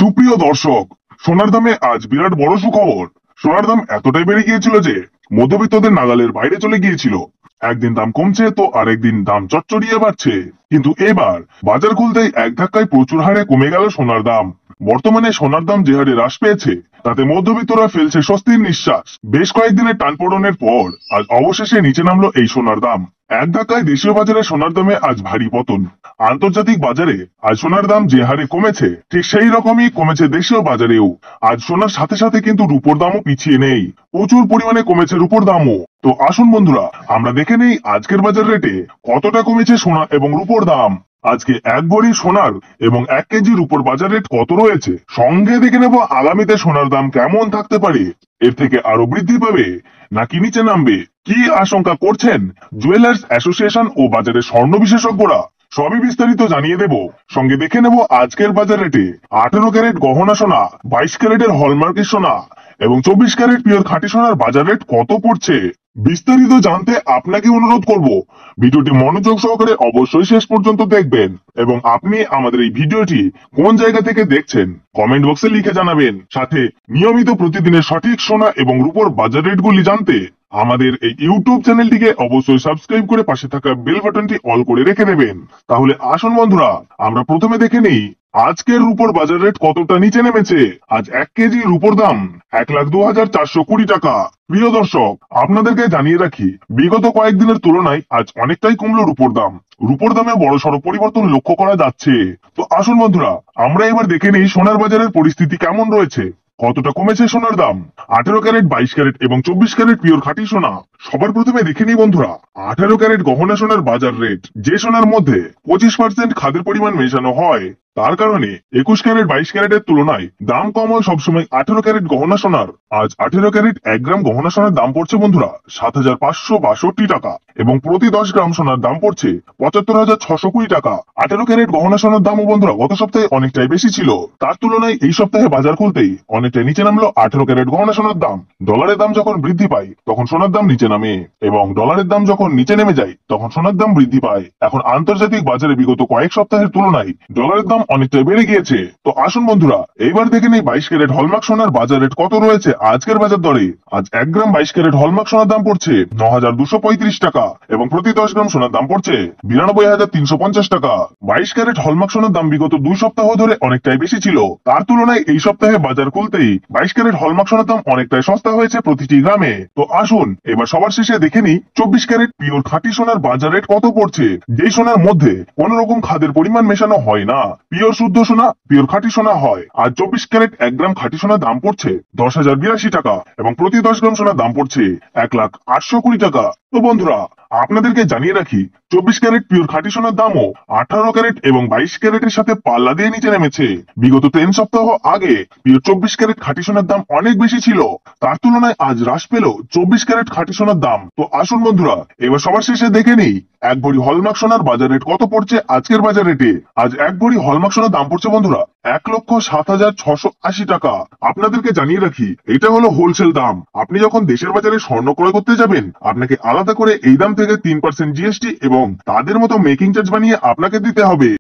সুপ্রিয় দর্শক, সোনার দামে আজ বিরাট বড় সুখবর। সোনার দাম এতটাই বেড়ে গিয়েছিল যে মধ্যবিত্তদের নাগালের বাইরে চলে গিয়েছিল। একদিন দাম কমছে তো আরেকদিন দাম চচ্চড়িয়ে বাড়ছে। কিন্তু এবার বাজার খুলতেই এক ধাক্কায় প্রচুর হারে কমে গেল সোনার দাম। বর্তমানে সোনার দাম যে হারে হ্রাস পেয়েছে তাতে মধ্যবিত্তরা ফেলছে স্বস্তির নিঃশ্বাস। বেশ কয়েকদিনের টানপোড়েনের পর আজ অবশেষে নিচে নামলো এই সোনার দাম। এক ধাক্কায় দেশীয় বাজারে সোনার দামে আজ ভারী পতন। আন্তর্জাতিক বাজারে আজ সোনার দাম যে হারে কমেছে ঠিক সেই রকমই কমেছে দেশীয় বাজারেও। আজ সোনার সাথে সাথে কিন্তু রূপোর দামও পিছিয়ে নেই, প্রচুর পরিমাণে কমেছে রূপোর দামও। তো আসুন বন্ধুরা, আমরা দেখে নেই আজকের বাজার রেটে কতটা কমেছে সোনা এবং রূপোর দাম। আজকে এক ভরি সোনার এবং 1 কেজি রূপোর বাজার রেট কত রয়েছে, সঙ্গে দেখে নেব আগামীতে সোনার দাম কেমন থাকতে পারে। এর থেকে আরো বৃদ্ধি পাবে নাকি নিচে নামবে, কি আশঙ্কা করছেন জুয়েলার্স অ্যাসোসিয়েশন ও বাজারের স্বর্ণ বিশেষজ্ঞরা, সবই বিস্তারিত জানিয়ে দেব। সঙ্গে দেখে নেব আজকের বাজার রেটে 18 ক্যারেট গহনা সোনা, 22 ক্যারেটের হলমার্কের সোনা এবং 24 ক্যারেট পিওর খাঁটি সোনার বাজার রেট কত পড়ছে। বিস্তারিত জানতে আপনাকে অনুরোধ করব ভিডিওটি মনোযোগ সহকারে অবশ্যই শেষ পর্যন্ত দেখবেন এবং আপনি আমাদের এই ভিডিওটি কোন জায়গা থেকে দেখছেন কমেন্ট বক্সে লিখে জানাবেন। সাথে নিয়মিত প্রতিদিনের সঠিক সোনা এবং রূপোর বাজার রেটগুলি জানতে আমাদের এই ইউটিউব চ্যানেলটিকে অবশ্যই সাবস্ক্রাইব করে পাশে থাকা বেল বাটনটি অল করে রেখে দেবেন। তাহলে আসুন বন্ধুরা, আমরা প্রথমে দেখে নেই আজকের রূপোর বাজার রেট কতটা নিচে নেমেছে। আজ 1 কেজি রূপোর দাম 1,02,420 টাকা। প্রিয় দর্শক, আপনাদেরকে জানিয়ে রাখি, বিগত কয়েকদিনের তুলনায় আজ অনেকটাই কমলো রূপোর দাম। রূপোর দামে বড়সড় পরিবর্তন লক্ষ্য করা যাচ্ছে। তো আসুন বন্ধুরা, আমরা এবার দেখে নেই সোনার বাজারের পরিস্থিতি কেমন রয়েছে, কতটা কমেছে সোনার দাম। 18 ক্যারেট, 22 ক্যারেট এবং 24 ক্যারেট পিওর খাঁটি সোনা। সবার প্রথমে দেখে নিই বন্ধুরা 18 ক্যারেট গহনা সোনার বাজার রেট। যে সোনার মধ্যে 25% খাদের পরিমাণ মেশানো হয়, তার কারণে 21 ক্যারেট 22 ক্যারেটের তুলনায় দাম কম হয় সবসময় 18 ক্যারেট গহনা সোনার। আজ 18 ক্যারেট 1 গ্রাম গহনা সোনার দাম পড়ছে বন্ধুরা 7,562 টাকা এবং প্রতি 10 গ্রাম সোনার দাম পড়ছে 75,620 টাকা। 18 ক্যারেট গহনা সোনার দামও বন্ধুরা গত সপ্তাহে অনেকটাই বেশি ছিল, তার তুলনায় এই সপ্তাহে বাজার খুলতেই অনেকটাই নিচে নামলো 18 ক্যারেট গহনা সোনার দাম। ডলারের দাম যখন বৃদ্ধি পায় তখন সোনার দাম নিচে নামে এবং ডলারের দাম যখন নিচে নেমে যায় তখন সোনার দাম বৃদ্ধি পায়। এখন আন্তর্জাতিক বাজারে বিগত কয়েক সপ্তাহের তুলনায় ডলারের দাম অনেকটাই বেড়ে গিয়েছে। তো আসুন বন্ধুরা, এইবার দেখে নেই 22 ক্যারেট হলমার্ক সোনার বাজার রেট কত রয়েছে আজকের বাজার দরে। আজ 1 গ্রাম 22 ক্যারেট হলমার্ক সোনার দাম পড়ছে 9,235 টাকা এবং প্রতি 10 গ্রাম সোনার দাম পড়ছে 92,350 টাকা। 22 ক্যারেট হলমার্ক সোনার দাম বিগত 2 সপ্তাহ ধরে অনেকটাই বেশি ছিল, তার তুলনায় এই সপ্তাহে বাজার খুলতেই 22 ক্যারেট হলমার্ক সোনার দাম অনেকটাই সস্তা হয়েছে প্রতিটি গ্রামে। তো আসুন এবার সবার শেষে দেখে নিই 24 ক্যারেট পিওর খাঁটি সোনার বাজার রেট কত পড়ছে। যে সোনার মধ্যে কোন রকম খাদের পরিমাণ মেশানো হয় না, পিওর শুদ্ধ সোনা, পিওর খাঁটি সোনা হয়। আর 24 ক্যারেট 1 গ্রাম খাঁটি সোনার দাম পড়ছে 10,082 টাকা এবং প্রতি 10 গ্রাম সোনার দাম পড়ছে 1,820 টাকা। তো বন্ধুরা, আপনাদেরকে জানিয়ে রাখি 24 ক্যারেট পিওর খাঁটি সোনার দামও 18 ক্যারেট এবং 22 ক্যারেটের সাথে পাল্লা দিয়ে নিচে নেমেছে। বিগত 3 সপ্তাহ আগে পিওর 24 ক্যারেট খাঁটি সোনার দাম অনেক বেশি ছিল, তার তুলনায় আজ হ্রাস পেল 24 ক্যারেট খাঁটি সোনার দাম। তো আসুন বন্ধুরা, এবার সবার শেষে দেখে নেই 1 ভরি হলমার্ক সোনার বাজার রেট কত পড়ছে আজকের বাজার রেটে। আজ 1 ভরি হলমার্ক সোনার দাম পড়ছে বন্ধুরা 1,07,680 টাকা। আপনাদেরকে জানিয়ে রাখি, এটা হলো হোলসেল দাম। আপনি যখন দেশের বাজারে স্বর্ণ ক্রয় করতে যাবেন, আপনাকে আলাদা করে এই দাম থেকে 3% জিএসটি এবং তাদের মতো মেকিং চার্জ বানিয়ে আপনাকে দিতে হবে।